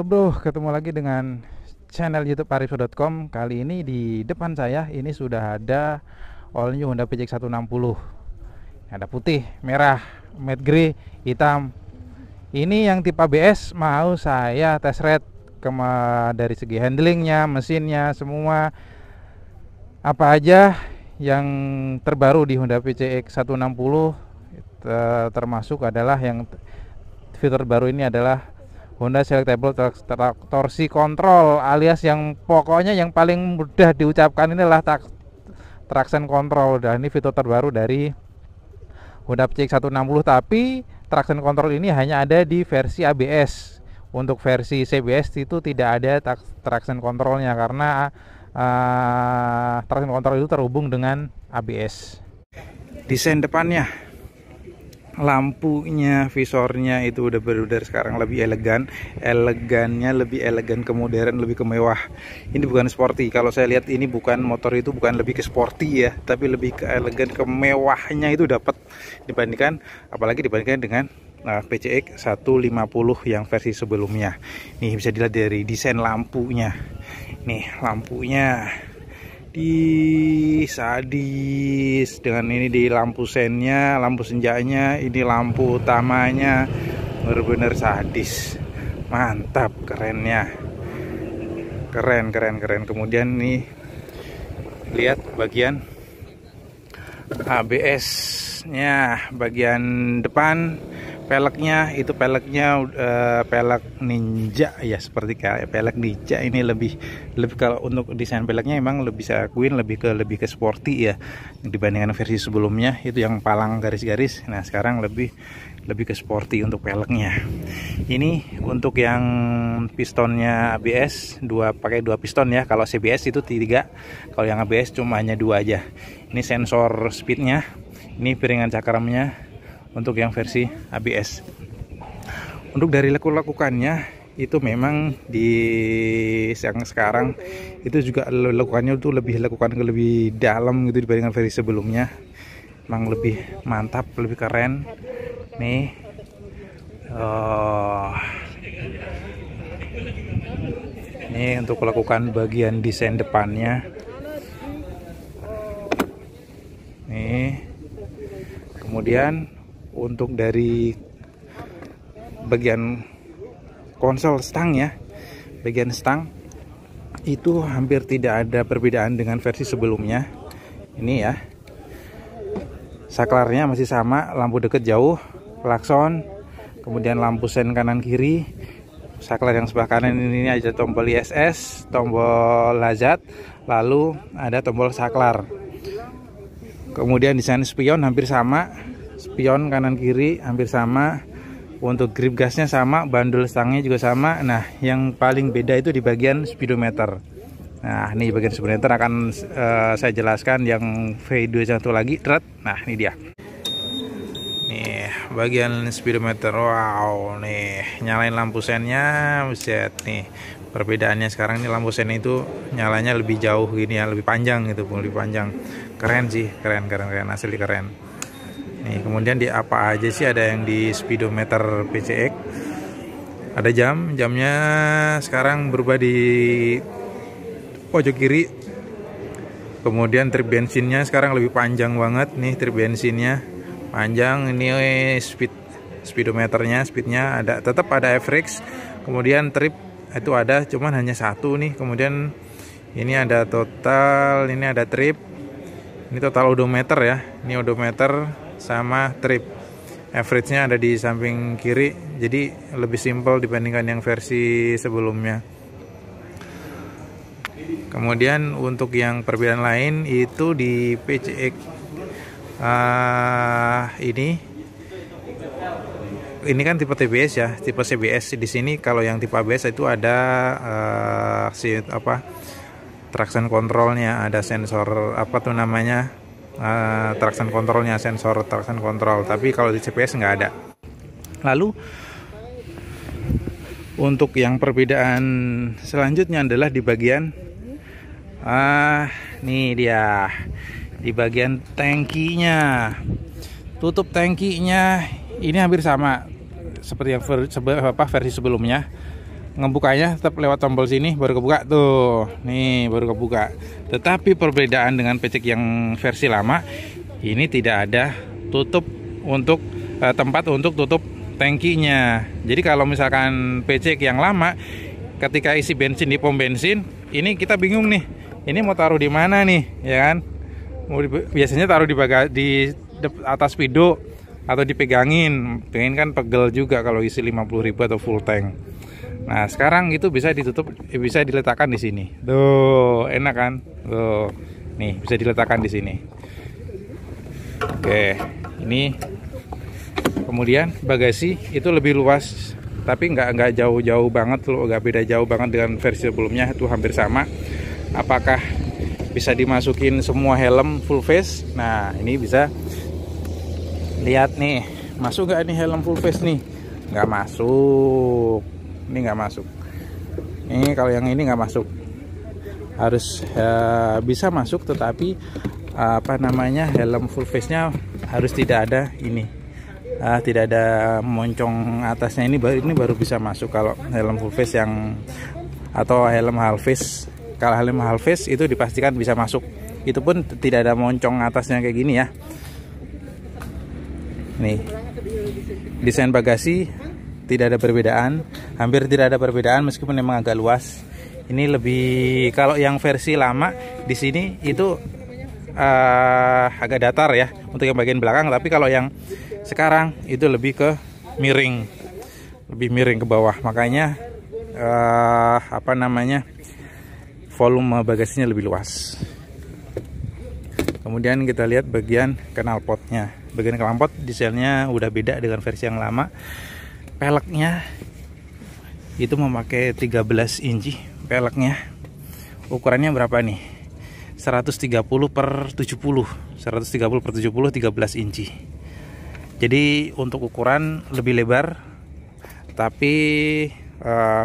bro, ketemu lagi dengan channel YouTube Arifso.com. Kali ini di depan saya ini sudah ada all new Honda PCX 160. Ada putih, merah, matte grey, hitam. Ini yang tipe ABS mau saya test ride dari segi handlingnya, mesinnya, semua apa aja yang terbaru di Honda PCX 160. Termasuk adalah yang fitur baru ini adalah Honda Selectable Torsi Control, alias yang pokoknya yang paling mudah diucapkan ini adalah traction control. Dan ini fitur terbaru dari Honda PCX 160, tapi traction control ini hanya ada di versi ABS. Untuk versi CBS itu tidak ada traction controlnya karena traction control itu terhubung dengan ABS. Desain depannya, lampunya, visornya itu udah berbeda sekarang, lebih elegannya lebih elegan ke modern, lebih ke mewah. Ini bukan sporty. Kalau saya lihat ini bukan motor itu bukan lebih ke sporty ya, tapi lebih ke elegan, ke mewahnya itu dapat apalagi dibandingkan dengan PCX 150 yang versi sebelumnya. Nih bisa dilihat dari desain lampunya. Nih lampunya sadis dengan ini di lampu sennya, lampu senjanya, ini lampu utamanya benar-benar sadis, mantap, kerennya, keren. Kemudian nih lihat bagian ABS-nya, bagian depan peleknya itu pelek ninja ya, seperti kayak pelek ninja. Ini lebih kalau untuk desain peleknya emang lebih saya akuin lebih ke sporty ya dibandingkan versi sebelumnya itu yang palang garis-garis. Nah sekarang lebih ke sporty untuk peleknya. Ini untuk yang pistonnya ABS pakai dua piston ya. Kalau CBS itu 3, kalau yang ABS cuma hanya 2 aja. Ini sensor speednya, ini piringan cakramnya untuk yang versi ABS. Untuk dari lekukannya itu memang di yang sekarang itu juga lekukannya itu lebih dalam gitu dibandingkan versi sebelumnya. Memang lebih mantap, lebih keren. Nih ini untuk lekukan bagian desain depannya. Nih kemudian untuk dari bagian konsol stang ya, bagian stang itu hampir tidak ada perbedaan dengan versi sebelumnya. Ini ya, saklarnya masih sama, lampu deket jauh, klakson, kemudian lampu sen kanan kiri. Saklar yang sebelah kanan ini ada tombol ISS, tombol lazat, lalu ada tombol saklar. Kemudian desain spion hampir sama, spion kanan kiri hampir sama. Untuk grip gasnya sama, bandul stangnya juga sama. Nah yang paling beda itu di bagian speedometer. Nah ini bagian speedometer akan saya jelaskan yang V2 satu lagi. Nah ini dia, nih bagian speedometer. Wow, nih nyalain lampu sennya, buset nih perbedaannya sekarang. Nih lampu sen itu nyalanya lebih jauh gini ya, lebih panjang gitu, lebih panjang. Keren sih, keren, asli keren. Nih kemudian di apa aja sih, ada yang di speedometer PCX, ada jamnya sekarang berubah di pojok kiri. Kemudian trip bensinnya sekarang lebih panjang banget, nih trip bensinnya panjang. Ini speedometernya, speednya ada, tetap ada average. Kemudian trip itu ada, cuman hanya 1 nih. Kemudian ini ada total, ini ada trip, ini total odometer ya, ini odometer sama trip. Average-nya ada di samping kiri, jadi lebih simpel dibandingkan yang versi sebelumnya. Kemudian untuk yang perbedaan lain itu di PCX ini kan tipe TBS ya, tipe CBS. Di sini kalau yang tipe ABS itu ada traction controlnya, ada sensor traction controlnya, sensor traction control. Tapi kalau di CBS nggak ada. Lalu untuk yang perbedaan selanjutnya adalah di bagian nih dia, di bagian tangkinya. Tutup tangkinya ini hampir sama seperti yang versi sebelumnya. ngebukanya tetap lewat tombol sini baru kebuka tuh. Nih baru kebuka. Tetapi perbedaan dengan PCX yang versi lama, ini tidak ada tutup untuk tempat untuk tutup tangkinya. Jadi kalau misalkan PCX yang lama, ketika isi bensin di pom bensin, ini kita bingung nih. Ini mau taruh di mana nih, ya kan? Biasanya taruh di atas spido atau dipegangin. Pengen kan pegel juga kalau isi 50.000 atau full tank. Nah, sekarang itu bisa ditutup, bisa diletakkan di sini. Tuh, enak kan? Tuh. Nih, bisa diletakkan di sini. Oke, ini kemudian bagasi itu lebih luas, tapi nggak jauh-jauh banget loh, nggak beda jauh banget dengan versi sebelumnya, itu hampir sama. Apakah bisa dimasukin semua helm full face? Nah, ini bisa lihat nih, masuk nggak nih helm full face nih? Nggak masuk. Ini nggak masuk. Ini kalau yang ini nggak masuk. Harus bisa masuk, tetapi apa namanya, helm full face-nya harus tidak ada ini. Tidak ada moncong atasnya, ini baru bisa masuk kalau helm full face yang atau helm half face. Kalau helm half face itu dipastikan bisa masuk. Itu pun tidak ada moncong atasnya kayak gini ya. Nih. Desain bagasi tidak ada perbedaan, hampir tidak ada perbedaan meskipun memang agak luas. Ini lebih, kalau yang versi lama di sini itu agak datar ya untuk yang bagian belakang, tapi kalau yang sekarang itu lebih ke miring, lebih miring ke bawah. Makanya apa namanya, volume bagasinya lebih luas. Kemudian kita lihat bagian knalpotnya. Bagian knalpot desainnya udah beda dengan versi yang lama. Peleknya itu memakai 13 inci peleknya. Ukurannya berapa nih? 130 per 70 13 inci. Jadi untuk ukuran lebih lebar, tapi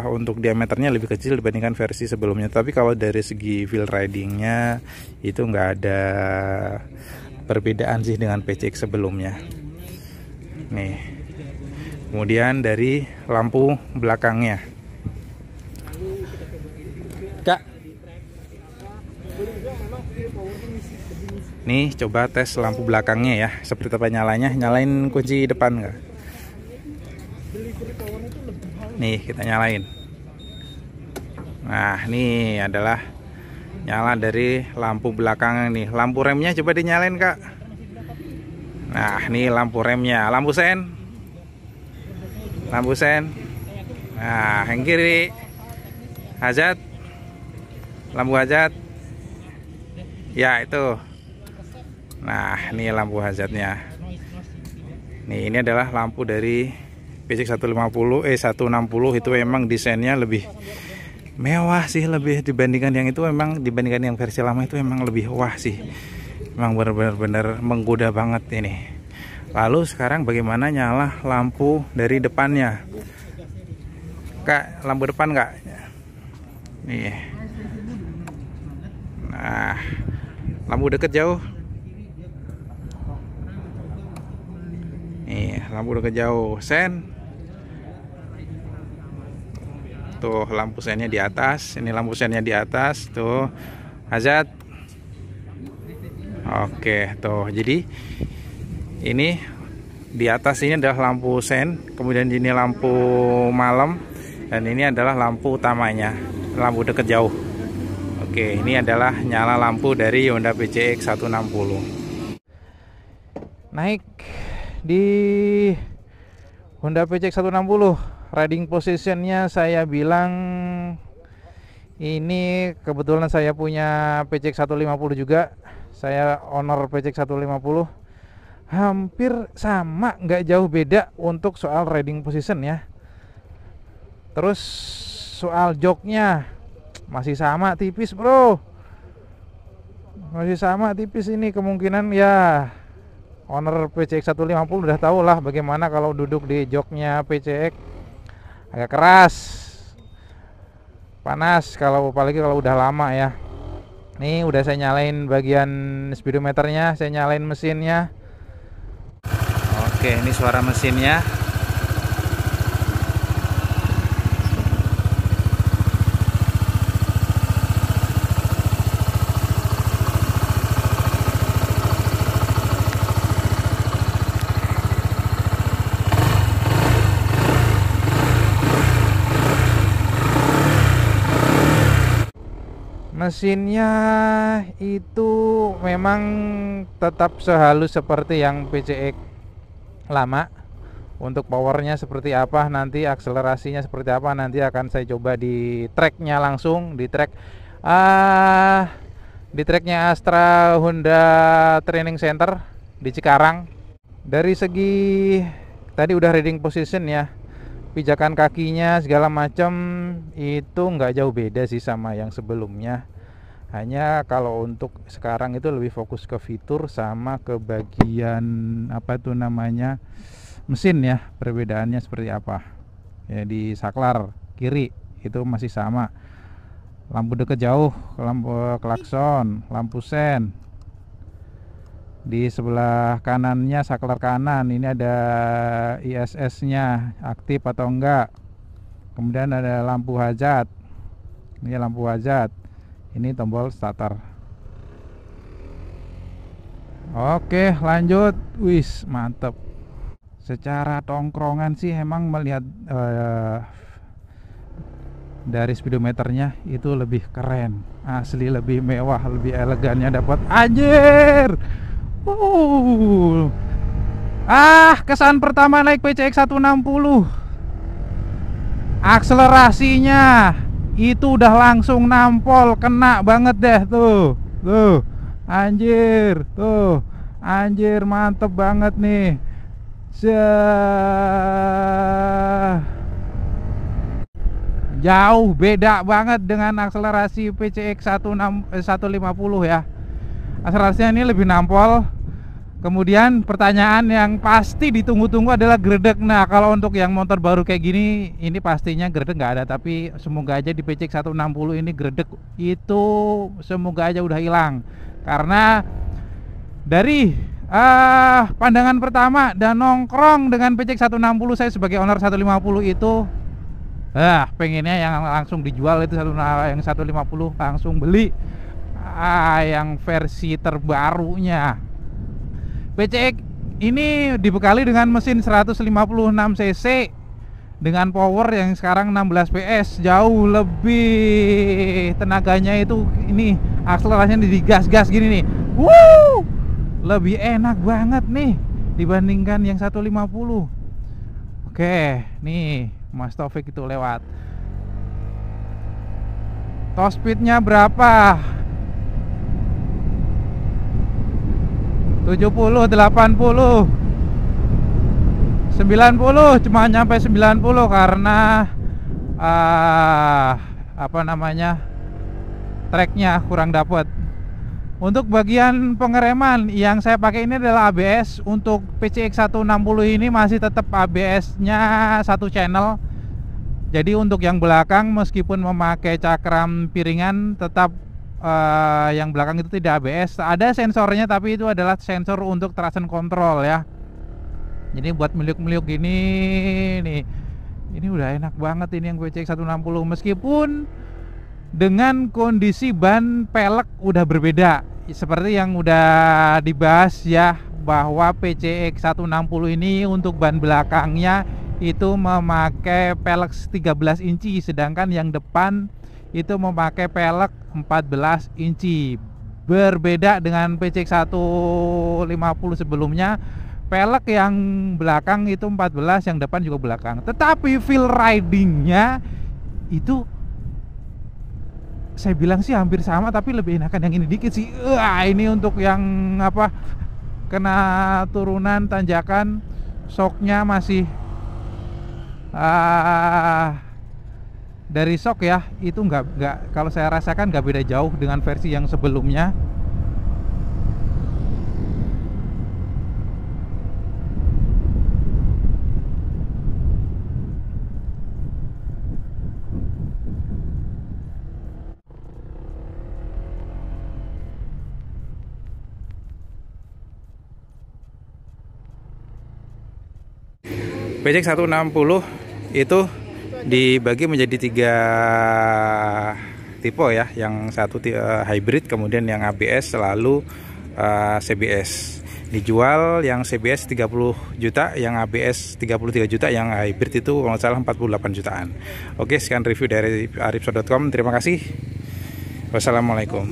untuk diameternya lebih kecil dibandingkan versi sebelumnya. Tapi kalau dari segi feel ridingnya itu nggak ada perbedaan sih dengan PCX sebelumnya. Nih. Kemudian dari lampu belakangnya, Kak, nih coba tes lampu belakangnya ya, seperti apa nyalanya. Nyalain kunci depan nggak? Nih kita nyalain. Nah, ini adalah nyala dari lampu belakang nih. Lampu remnya coba dinyalain, Kak. Nah, ini lampu remnya, lampu sen. Lampu sen. Nah, yang kiri hazard, lampu hazard ya itu. Nah, ini lampu hazardnya. Nih, ini adalah lampu dari PCX 160 160. Itu memang desainnya lebih mewah sih, lebih dibandingkan yang itu. Memang dibandingkan yang versi lama itu memang lebih wah sih. Memang benar-benar menggoda banget ini. Lalu sekarang bagaimana nyala lampu dari depannya, Kak? Lampu depan Kak? Nih. Nah, lampu deket jauh. Nih, lampu deket jauh. Sen. Tuh, lampu sennya di atas. Ini lampu sennya di atas. Tuh, hazard. Oke, tuh. Jadi ini di atas ini adalah lampu sen, kemudian ini lampu malam, dan ini adalah lampu utamanya, lampu dekat jauh. Oke, ini adalah nyala lampu dari Honda PCX 160. Naik di Honda PCX 160, riding positionnya saya bilang ini kebetulan saya punya PCX 150 juga, saya owner PCX 150. Hampir sama, nggak jauh beda untuk soal riding position ya. Terus soal joknya masih sama tipis bro, masih sama tipis. Ini kemungkinan ya owner PCX 150 udah tahu lah bagaimana kalau duduk di joknya PCX, agak keras, panas kalau apalagi kalau udah lama ya. Nih udah saya nyalain bagian speedometernya, saya nyalain mesinnya. Oke, ini suara mesinnya. Mesinnya itu memang tetap sehalus seperti yang PCX lama. Untuk powernya seperti apa, nanti akselerasinya seperti apa, nanti akan saya coba di tracknya langsung, di tracknya Astra Honda Training Center di Cikarang. Dari segi tadi udah riding position ya, pijakan kakinya segala macam itu nggak jauh beda sih sama yang sebelumnya. Hanya kalau untuk sekarang itu lebih fokus ke fitur sama ke bagian apa itu namanya mesin ya, perbedaannya seperti apa ya. Di saklar kiri itu masih sama, lampu dekat jauh, lampu klakson, lampu sen. Di sebelah kanannya saklar kanan ini ada ISS nya aktif atau enggak. Kemudian ada lampu hazard, ini lampu hazard, ini tombol starter. Oke lanjut. Wis mantep. Secara tongkrongan sih emang melihat dari speedometernya itu lebih keren, asli lebih mewah, lebih elegannya dapat. Anjir. Kesan pertama naik PCX 160, akselerasinya itu udah langsung nampol, kena banget deh tuh. Anjir, tuh. Anjir, mantep banget nih. Jauh beda banget dengan akselerasi PCX 150 ya. Akselerasinya ini lebih nampol. Kemudian pertanyaan yang pasti ditunggu-tunggu adalah gredek. Nah kalau untuk yang motor baru kayak gini, ini pastinya gredek nggak ada. Tapi semoga aja di PCX 160 ini gredek itu semoga aja udah hilang. Karena dari pandangan pertama dan nongkrong dengan PCX 160, saya sebagai owner 150 itu pengennya yang langsung dijual itu yang 150 langsung beli yang versi terbarunya. PCX ini dibekali dengan mesin 156 cc dengan power yang sekarang 16 PS, jauh lebih tenaganya itu. Ini akselerasinya digas-gas gini nih. Lebih enak banget nih dibandingkan yang 150. Oke, nih Mas Taufik itu lewat. Top speednya berapa? 70, 80, 90, cuma nyampe 90 karena tracknya kurang dapet. Untuk bagian pengereman yang saya pakai ini adalah ABS. Untuk PCX 160 ini masih tetap ABS-nya satu channel. Jadi untuk yang belakang meskipun memakai cakram piringan, tetap yang belakang itu tidak ABS. Ada sensornya tapi itu adalah sensor untuk traction control ya. Jadi buat meliuk-meliuk gini nih, ini udah enak banget ini yang PCX 160. Meskipun dengan kondisi ban pelek udah berbeda, seperti yang udah dibahas ya, bahwa PCX 160 ini untuk ban belakangnya itu memakai pelek 13 inci, sedangkan yang depan itu memakai pelek 14 inci. Berbeda dengan PCX 150 sebelumnya, pelek yang belakang itu 14, yang depan juga belakang. Tetapi feel ridingnya itu saya bilang sih hampir sama, tapi lebih enakan yang ini dikit sih. Ini untuk yang kena turunan tanjakan, shocknya masih dari shock ya, itu nggak kalau saya rasakan nggak beda jauh dengan versi yang sebelumnya. PCX 160 itu dibagi menjadi 3 tipe ya. Yang satu hybrid, kemudian yang ABS, lalu CBS. Dijual yang CBS 30 juta, yang ABS 33 juta, yang hybrid itu kalau nggak salah 48 jutaan. Oke, sekian review dari arifso.com. Terima kasih. Wassalamualaikum.